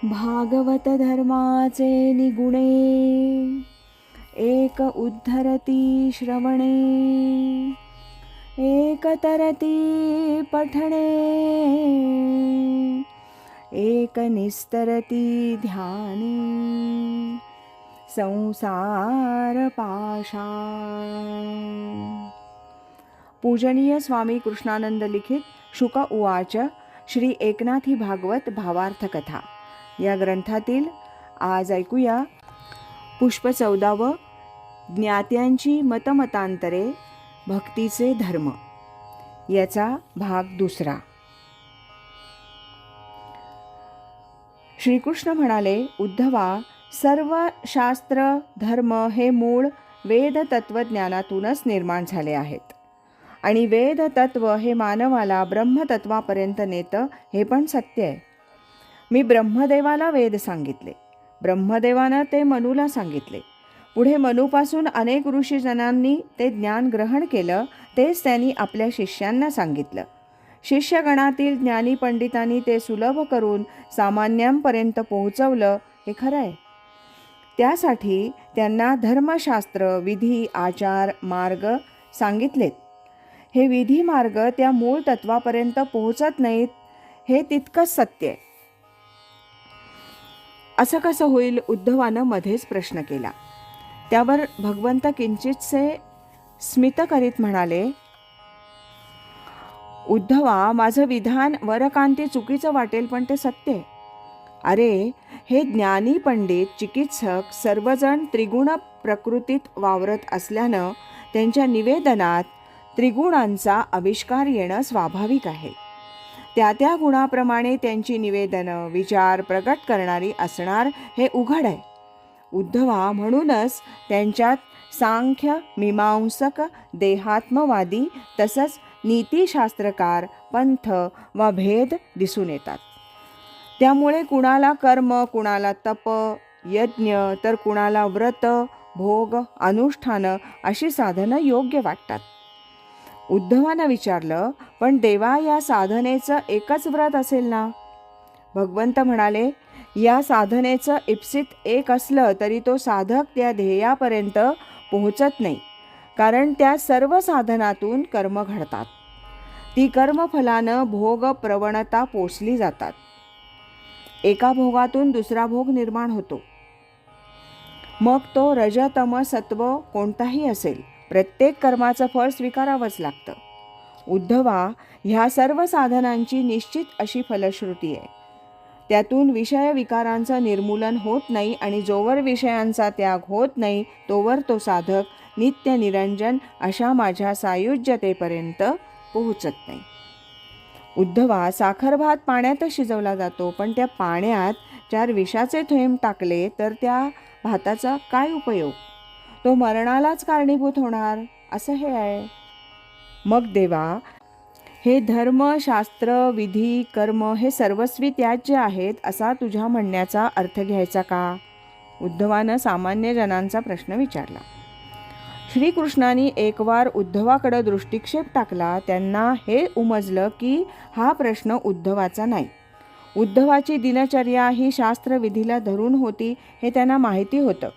भागवत धर्माचे निगुणे, एक उद्धरती श्रवणे, एक तरती पठणे, एक निस्तरती ध्याने, संसार पाशा. पूजनीय स्वामी कृष्णानंद लिखित शुक उवाच. श्री एकनाथी भागवत भावार्थ कथा या ग्रंथातील आज ऐकूया पुष्प 14 ज्ञात्यांची मतमतांतरे, भक्तीचे धर्म याचा भाग 2. श्रीकृष्ण म्हणाले, उद्धवा, सर्व शास्त्र धर्म हे मूळ वेद तत्वज्ञानातूनच निर्माण झाले आहेत आणि वेद तत्व हे मानवाला ब्रह्मतत्वापर्यंत नेतं हे पण सत्य आहे. मी ब्रह्मदेवाला वेद सांगितले, ब्रह्मदेवानं ते मनूला सांगितले, पुढे मनूपासून अनेक ऋषीजनांनी ते ज्ञान ग्रहण केलं, तेच त्यांनी आपल्या शिष्यांना सांगितलं. शिष्यगणातील ज्ञानी पंडितांनी ते सुलभ करून सामान्यांपर्यंत पोहोचवलं हे खरं आहे. त्यासाठी त्यांना धर्मशास्त्र, विधी, आचार, मार्ग सांगितलेत. हे विधी मार्ग त्या मूळ तत्वापर्यंत पोहोचत नाहीत हे तितकंच सत्य आहे. असं कसं होईल? उद्धवानं मध्येच प्रश्न केला. त्यावर भगवंत किंचितसे स्मित करीत म्हणाले, उद्धवा, माझं विधान वरकांती चुकीचं वाटेल पण ते सत्य आहे. अरे, हे ज्ञानी पंडित, चिकित्सक सर्वजण त्रिगुण प्रकृतीत वावरत असल्यानं त्यांच्या निवेदनात त्रिगुणांचा आविष्कार येणं स्वाभाविक आहे. त्या त्या गुणाप्रमाणे त्यांची निवेदनं, विचार प्रगट करणारी असणार हे उघड आहे. उद्धवा, म्हणूनच त्यांच्यात सांख्य, मीमांसक, देहात्मवादी तसंच नीतिशास्त्रकार, पंथ वा भेद दिसून येतात. त्यामुळे कुणाला कर्म, कुणाला तप, यज्ञ, तर कुणाला व्रत, भोग, अनुष्ठानं अशी साधनं योग्य वाटतात. उद्धवानं विचारलं, पण देवा, या साधनेचं एकच व्रत असेल ना? भगवंत म्हणाले, या साधनेचं इप्सित एक असलं तरी तो साधक त्या ध्येयापर्यंत पोहोचत नाही, कारण त्या सर्व साधनातून कर्म घडतात. ती कर्मफलानं भोग प्रवणता पोचली जातात. एका भोगातून दुसरा भोग निर्माण होतो. मग तो रज, तम, सत्व कोणताही असेल, प्रत्येक कर्माचं फळ स्वीकारावंच लागतं. उद्धवा, ह्या सर्व साधनांची निश्चित अशी फलश्रुती आहे. त्यातून विषय विकारांचं निर्मूलन होत नाही आणि जोवर विषयांचा त्याग होत नाही तोवर तो साधक नित्य निरंजन अशा माझ्या सायुज्यतेपर्यंत पोहोचत नाही. उद्धवा, साखर भात पाण्यातच शिजवला जातो, पण त्या पाण्यात 4 विषाचे थेंब टाकले तर त्या भाताचा काय उपयोग? तो मरणालाच कारणीभूत होणार, असं हे आहे. मग देवा, हे धर्म, शास्त्र, विधी, कर्म हे सर्वस्वी त्याज्य आहेत असा तुझ्या म्हणण्याचा अर्थ घ्यायचा का? उद्धवानं सामान्य जनांचा प्रश्न विचारला. श्रीकृष्णाने एकवार उद्धवाकडं दृष्टिक्षेप टाकला. त्यांना हे उमजलं की हा प्रश्न उद्धवाचा नाही. उद्धवाची दिनचर्या ही शास्त्रविधीला धरून होती हे त्यांना माहिती होतं.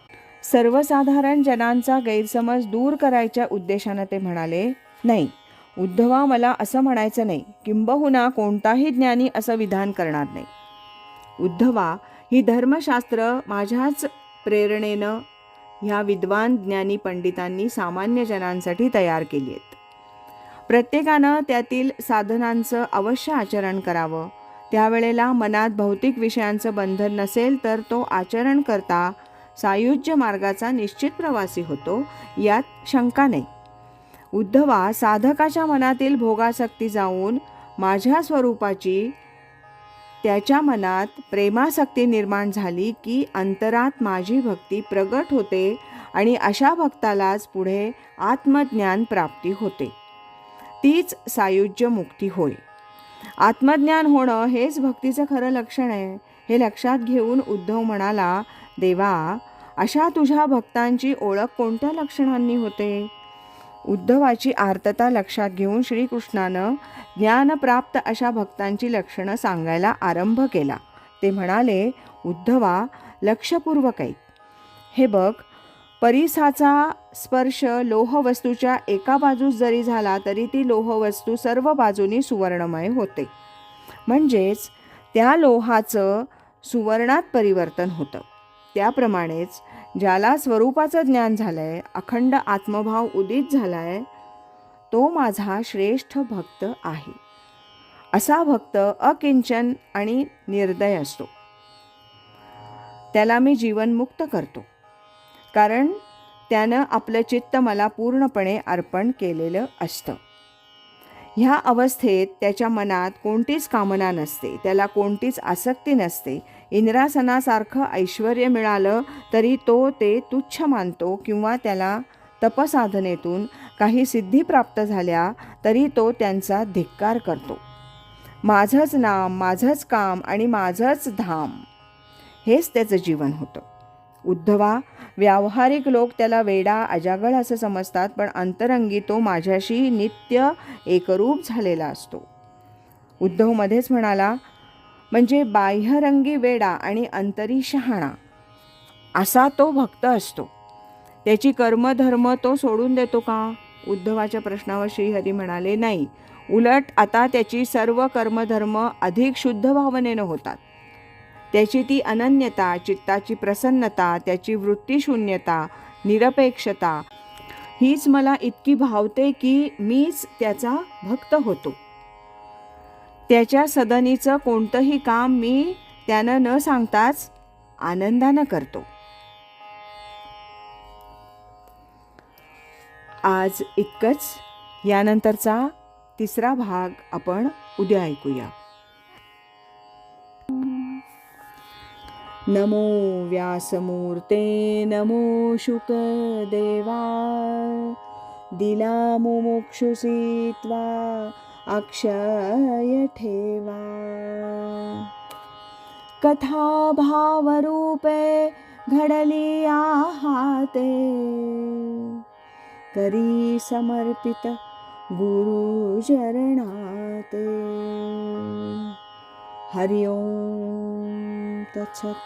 सर्वसाधारण जनांचा गैरसमज दूर करायच्या उद्देशानं ते म्हणाले, नाही उद्धवा, मला असं म्हणायचं नाही. किंबहुना कोणताही ज्ञानी असं विधान करणार नाही. उद्धवा, ही धर्मशास्त्र माझ्याच प्रेरणेनं ह्या विद्वान ज्ञानी पंडितांनी सामान्य जनांसाठी तयार केली आहेत. प्रत्येकानं त्यातील साधनांचं अवश्य आचरण करावं. त्यावेळेला मनात भौतिक विषयांचं बंधन नसेल तर तो आचरण करता सायुज्य मार्गाचा निश्चित प्रवासी होतो, यात शंका नाही. उद्धवा, साधकाच्या मनातील भोगासक्ती जाऊन माझ्या स्वरूपाची त्याच्या मनात प्रेमासक्ती निर्माण झाली की अंतरात माझी भक्ती प्रगट होते आणि अशा भक्तालाच पुढे आत्मज्ञान प्राप्ती होते. तीच सायुज्य मुक्ती होय. आत्मज्ञान होणं हेच भक्तीचं खरं लक्षण आहे. हे लक्षात घेऊन उद्धव म्हणाला, देवा, अशा तुझ्या भक्तांची ओळख कोणत्या लक्षणांनी होते? उद्धवाची आर्तता लक्षात घेऊन श्रीकृष्णानं ज्ञानप्राप्त अशा भक्तांची लक्षणं सांगायला आरंभ केला. ते म्हणाले, उद्धवा, लक्षपूर्वक ऐक. हे बघ, परिसाचा स्पर्श लोहवस्तूच्या एका बाजूस जरी झाला तरी ती लोहवस्तू सर्व बाजूनी सुवर्णमय होते. म्हणजेच त्या लोहाचं सुवर्णात परिवर्तन होतं. त्याप्रमाणेच ज्याला स्वरूपाचं ज्ञान झालंय, अखंड आत्मभाव उदित झालाय, तो माझा श्रेष्ठ भक्त आहे. असा भक्त अकिंचन आणि निर्दय असतो. त्याला मी जीवनमुक्त करतो, कारण त्यानं आपलं चित्त मला पूर्णपणे अर्पण केलेलं असतं. ह्या अवस्थेत त्याच्या मनात कोणतीच कामना नसते, त्याला कोणतीच आसक्ती नसते. इंद्रासनासारखं ऐश्वर्य मिळालं तरी तो ते तुच्छ मानतो, किंवा त्याला तपसाधनेतून काही सिद्धी प्राप्त झाल्या तरी तो त्यांचा धिक्कार करतो. माझंच नाम, माझंच काम आणि माझंच धाम, हेच त्याचं जीवन होतं. उद्धवा, व्यावहारिक लोक त्याला वेडा, अजागळ असं समजतात, पण अंतरंगी तो माझ्याशी नित्य एकरूप झालेला असतो. उद्धव मध्येच म्हणाला, म्हणजे बाह्यरंगी वेडा आणि अंतरी शहाणा असा तो भक्त असतो. त्याची कर्मधर्म तो सोडून देतो का? उद्धवाच्या प्रश्नावर श्रीहरी म्हणाले, नाही, उलट आता त्याची सर्व कर्मधर्म अधिक शुद्ध भावनेनं होतात. त्याची ती अनन्यता, चित्ताची प्रसन्नता, त्याची वृत्तीशून्यता, निरपेक्षता हीच मला इतकी भावते की मीच त्याचा भक्त होतो. त्याच्या सदनीचं कोणतंही काम मी त्यानं न सांगताच आनंदानं करतो. आज इतकंच. यानंतरचा तिसरा भाग आपण उद्या ऐकूया. नमो व्यासमूर्ते, नमो शुकदेवा, दिला मुमुक्षुसी त्वा अक्षय ठेवा. कथा भावरूपे घडली आहाते, करी समर्पित गुरुचरणाते. हरि ओम तत्सत.